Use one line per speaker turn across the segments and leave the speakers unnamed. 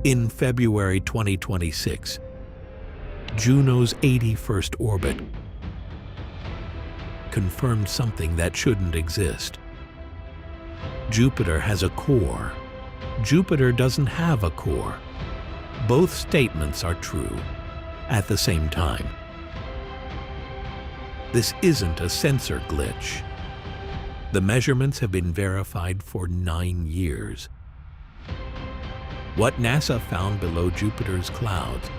In February 2026, Juno's 81st orbit confirmed something that shouldn't exist. Jupiter has a core. Jupiter doesn't have a core. Both statements are true at the same time. This isn't a sensor glitch. The measurements have been verified for 9 years. What NASA found below Jupiter's clouds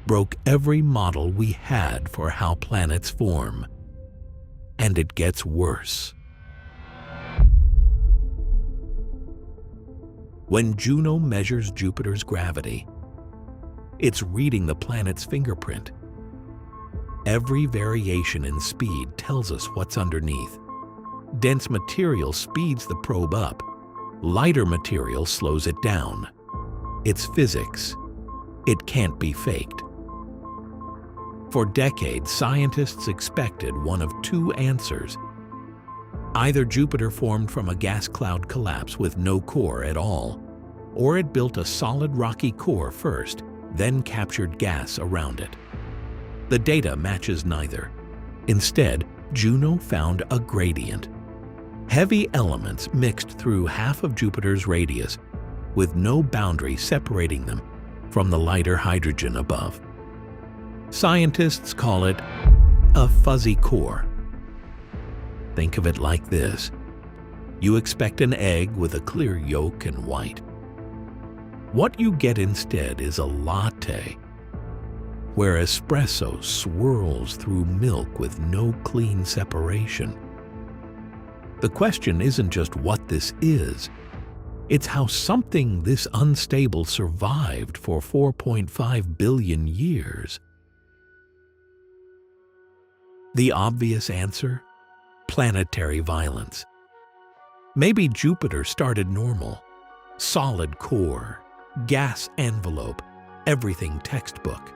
broke every model we had for how planets form. And it gets worse. When Juno measures Jupiter's gravity, it's reading the planet's fingerprint. Every variation in speed tells us what's underneath. Dense material speeds the probe up. Lighter material slows it down. It's physics. It can't be faked. For decades, scientists expected one of two answers. Either Jupiter formed from a gas cloud collapse with no core at all, or it built a solid rocky core first, then captured gas around it. The data matches neither. Instead, Juno found a gradient. Heavy elements mixed through half of Jupiter's radius, with no boundary separating them from the lighter hydrogen above. Scientists call it a fuzzy core. Think of it like this. You expect an egg with a clear yolk and white. What you get instead is a latte, where espresso swirls through milk with no clean separation. The question isn't just what this is, it's how something this unstable survived for 4.5 billion years. The obvious answer? Planetary violence. Maybe Jupiter started normal. Solid core, gas envelope, everything textbook.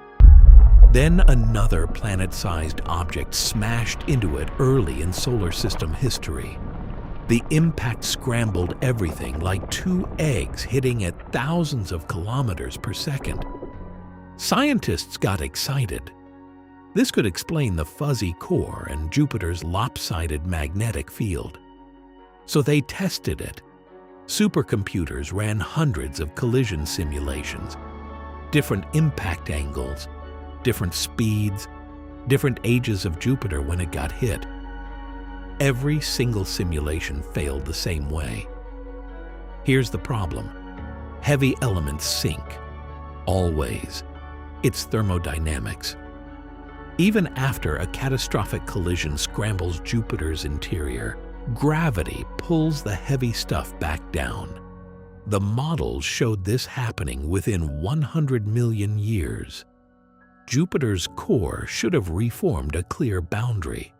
Then another planet-sized object smashed into it early in solar system history. The impact scrambled everything like two eggs hitting at thousands of kilometers per second. Scientists got excited. This could explain the fuzzy core and Jupiter's lopsided magnetic field. So they tested it. Supercomputers ran hundreds of collision simulations, different impact angles, different speeds, different ages of Jupiter when it got hit. Every single simulation failed the same way. Here's the problem. Heavy elements sink. Always. It's thermodynamics. Even after a catastrophic collision scrambles Jupiter's interior, gravity pulls the heavy stuff back down. The models showed this happening within 100 million years. Jupiter's core should have reformed a clear boundary.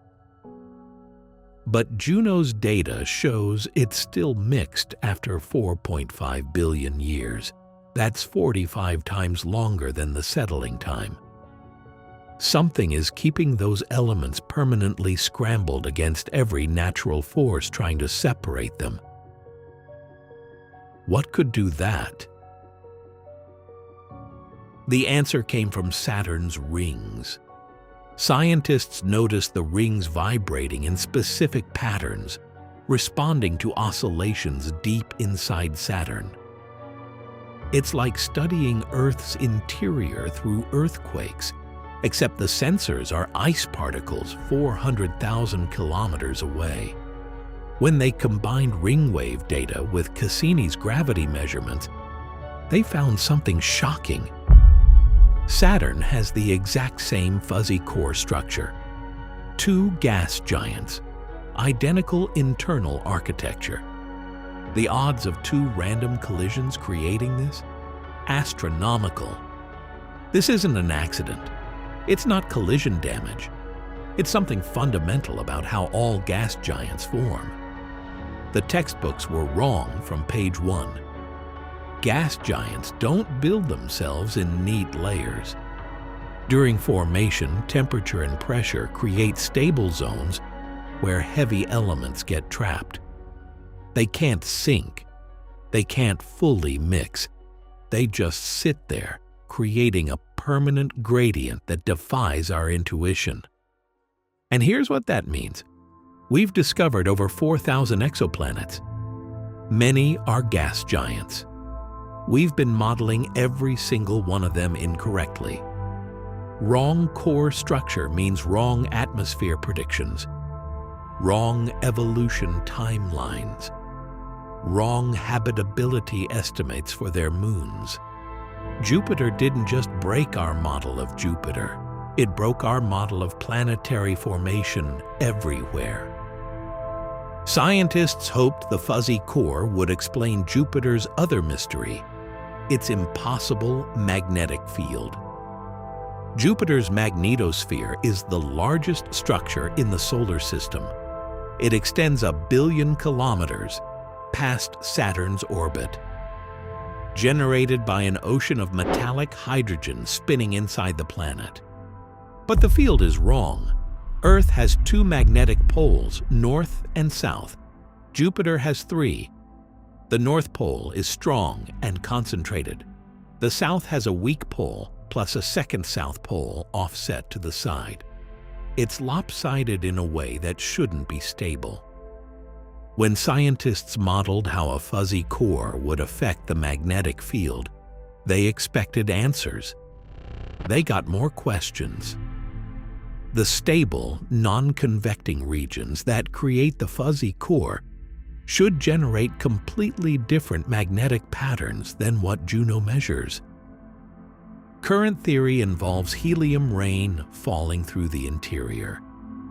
But Juno's data shows it's still mixed after 4.5 billion years. That's 45 times longer than the settling time. Something is keeping those elements permanently scrambled against every natural force trying to separate them. What could do that? The answer came from Saturn's rings. Scientists noticed the rings vibrating in specific patterns, responding to oscillations deep inside Saturn. It's like studying Earth's interior through earthquakes, except the sensors are ice particles 400,000 kilometers away. When they combined ringwave data with Cassini's gravity measurements, they found something shocking. Saturn has the exact same fuzzy core structure. Two gas giants, identical internal architecture. The odds of two random collisions creating this? Astronomical. This isn't an accident. It's not collision damage. It's something fundamental about how all gas giants form. The textbooks were wrong from page 1. Gas giants don't build themselves in neat layers. During formation, temperature and pressure create stable zones where heavy elements get trapped. They can't sink. They can't fully mix. They just sit there, creating a permanent gradient that defies our intuition. And here's what that means. We've discovered over 4,000 exoplanets. Many are gas giants. We've been modeling every single one of them incorrectly. Wrong core structure means wrong atmosphere predictions, wrong evolution timelines, wrong habitability estimates for their moons. Jupiter didn't just break our model of Jupiter, it broke our model of planetary formation everywhere. Scientists hoped the fuzzy core would explain Jupiter's other mystery, its impossible magnetic field. Jupiter's magnetosphere is the largest structure in the solar system. It extends 1 billion kilometers past Saturn's orbit. Generated by an ocean of metallic hydrogen spinning inside the planet. But the field is wrong. Earth has 2 magnetic poles, north and south. Jupiter has 3. The North Pole is strong and concentrated. The South has a weak pole, plus a second South Pole offset to the side. It's lopsided in a way that shouldn't be stable. When scientists modeled how a fuzzy core would affect the magnetic field, they expected answers. They got more questions. The stable, non-convecting regions that create the fuzzy core should generate completely different magnetic patterns than what Juno measures. Current theory involves helium rain falling through the interior,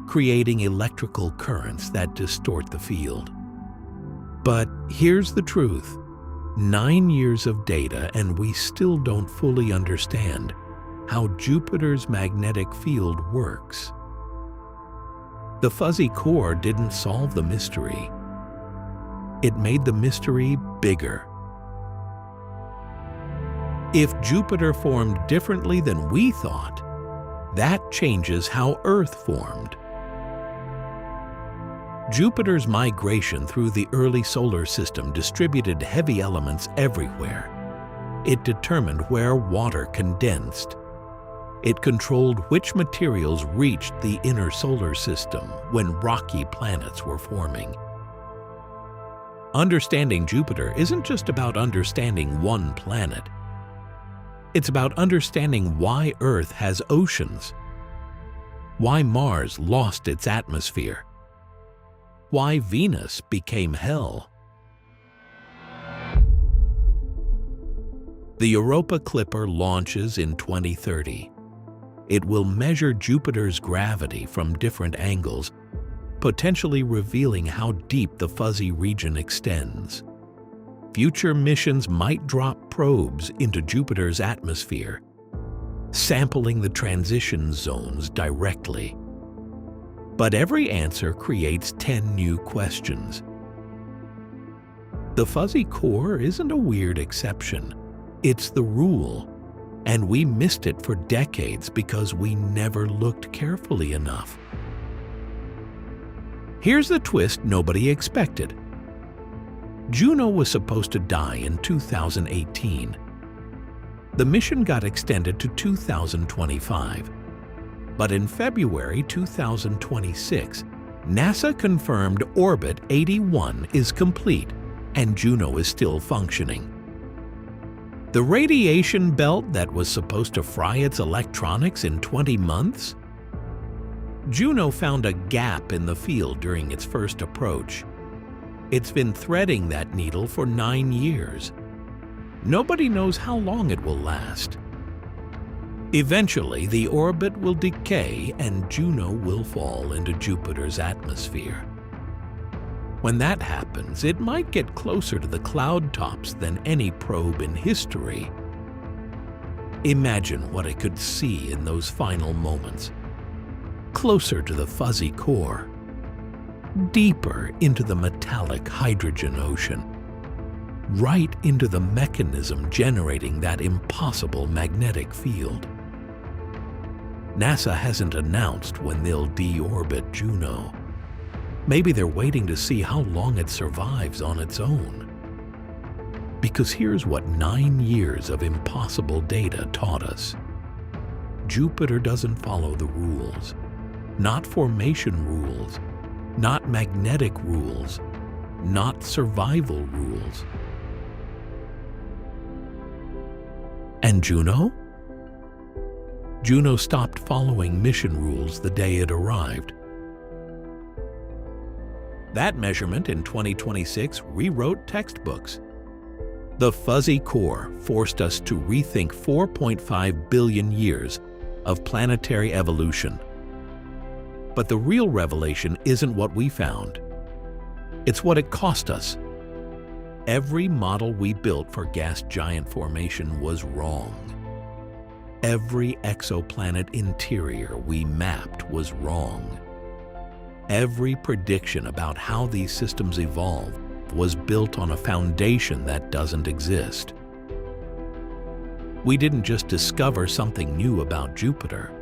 creating electrical currents that distort the field. But here's the truth. 9 years of data and we still don't fully understand how Jupiter's magnetic field works. The fuzzy core didn't solve the mystery. It made the mystery bigger. If Jupiter formed differently than we thought, that changes how Earth formed. Jupiter's migration through the early solar system distributed heavy elements everywhere. It determined where water condensed. It controlled which materials reached the inner solar system when rocky planets were forming. Understanding Jupiter isn't just about understanding one planet. It's about understanding why Earth has oceans, why Mars lost its atmosphere, why Venus became hell. The Europa Clipper launches in 2030. It will measure Jupiter's gravity from different angles, potentially revealing how deep the fuzzy region extends. Future missions might drop probes into Jupiter's atmosphere, sampling the transition zones directly. But every answer creates 10 new questions. The fuzzy core isn't a weird exception. It's the rule, and we missed it for decades because we never looked carefully enough. Here's the twist nobody expected. Juno was supposed to die in 2018. The mission got extended to 2025. But in February 2026, NASA confirmed Orbit 81 is complete and Juno is still functioning. The radiation belt that was supposed to fry its electronics in 20 months? Juno found a gap in the field during its first approach. It's been threading that needle for 9 years. Nobody knows how long it will last. Eventually, the orbit will decay and Juno will fall into Jupiter's atmosphere. When that happens, it might get closer to the cloud tops than any probe in history. Imagine what it could see in those final moments. Closer to the fuzzy core, deeper into the metallic hydrogen ocean, right into the mechanism generating that impossible magnetic field. NASA hasn't announced when they'll deorbit Juno. Maybe they're waiting to see how long it survives on its own. Because here's what 9 years of impossible data taught us. Jupiter doesn't follow the rules. Not formation rules, not magnetic rules, not survival rules. And Juno? Juno stopped following mission rules the day it arrived. That measurement in 2026 rewrote textbooks. The fuzzy core forced us to rethink 4.5 billion years of planetary evolution. But the real revelation isn't what we found. It's what it cost us. Every model we built for gas giant formation was wrong. Every exoplanet interior we mapped was wrong. Every prediction about how these systems evolve was built on a foundation that doesn't exist. We didn't just discover something new about Jupiter.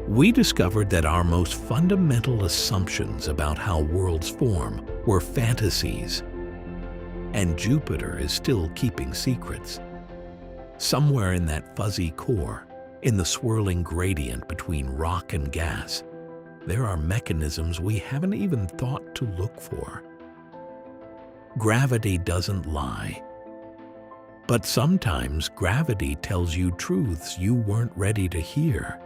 We discovered that our most fundamental assumptions about how worlds form were fantasies. And Jupiter is still keeping secrets. Somewhere in that fuzzy core, in the swirling gradient between rock and gas, there are mechanisms we haven't even thought to look for. Gravity doesn't lie. But sometimes gravity tells you truths you weren't ready to hear.